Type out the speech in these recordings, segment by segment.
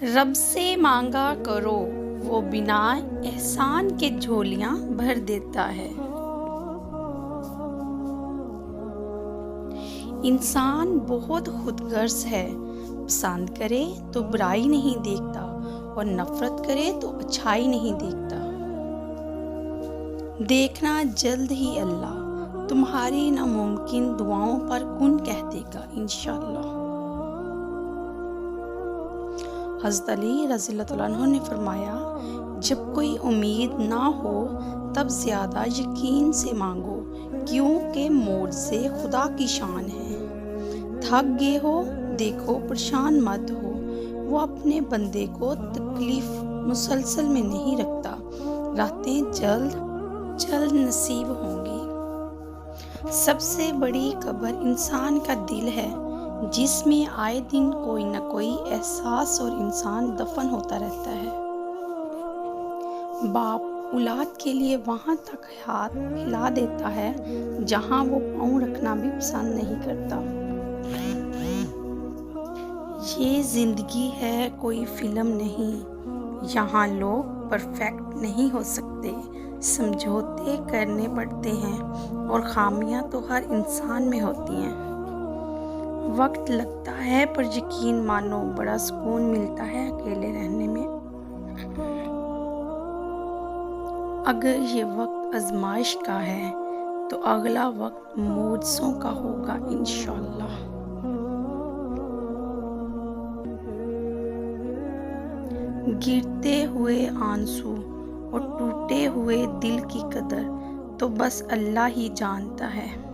رب سے مانگا کرو، وہ بنا احسان کے جھولیاں بھر دیتا ہے۔ انسان بہت خود غرض ہے، پسند کرے تو برائی نہیں دیکھتا اور نفرت کرے تو اچھائی نہیں دیکھتا۔ دیکھنا جلد ہی اللہ تمہاری ناممکن دعاؤں پر کن کہہ دے گا انشاءاللہ۔ حضرت علی رضی اللہ عنہ نے فرمایا، جب کوئی امید نہ ہو تب زیادہ یقین سے مانگو، کیونکہ معجزے خدا کی شان ہے۔ تھک گئے ہو دیکھو، پریشان مت ہو، وہ اپنے بندے کو تکلیف مسلسل میں نہیں رکھتا، راتیں جلد جلد نصیب ہوں گی۔ سب سے بڑی قبر انسان کا دل ہے، جس میں آئے دن کوئی نہ کوئی احساس اور انسان دفن ہوتا رہتا ہے۔ باپ اولاد کے لیے وہاں تک ہاتھ پھیلا دیتا ہے جہاں وہ پاؤں رکھنا بھی پسند نہیں کرتا۔ یہ زندگی ہے، کوئی فلم نہیں، یہاں لوگ پرفیکٹ نہیں ہو سکتے، سمجھوتے کرنے پڑتے ہیں اور خامیاں تو ہر انسان میں ہوتی ہیں۔ وقت لگتا ہے پر یقین مانو، بڑا سکون ملتا ہے اکیلے رہنے میں۔ اگر یہ وقت آزمائش کا ہے تو اگلا وقت معجزوں کا ہوگا انشاءاللہ۔ گرتے ہوئے آنسو اور ٹوٹے ہوئے دل کی قدر تو بس اللہ ہی جانتا ہے۔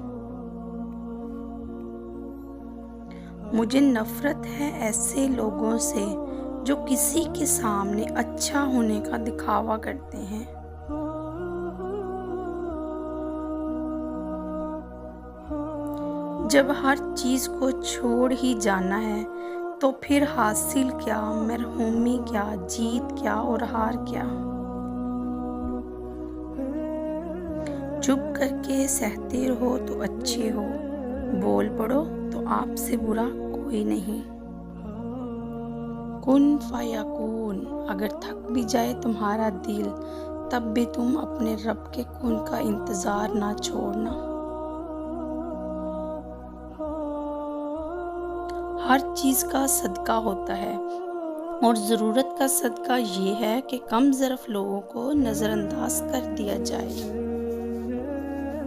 مجھے نفرت ہے ایسے لوگوں سے جو کسی کے سامنے اچھا ہونے کا دکھاوا کرتے ہیں۔ جب ہر چیز کو چھوڑ ہی جانا ہے تو پھر حاصل کیا، مرحومی کیا، جیت کیا اور ہار کیا۔ چپ کر کے سہتے رہو تو اچھے ہو، بول پڑو تو آپ سے برا کوئی نہیں۔ کن فیکون، اگر تھک بھی جائے تمہارا دل تب بھی تم اپنے رب کے کن کا انتظار نہ چھوڑنا۔ ہر چیز کا صدقہ ہوتا ہے اور ضرورت کا صدقہ یہ ہے کہ کم ظرف لوگوں کو نظر انداز کر دیا جائے۔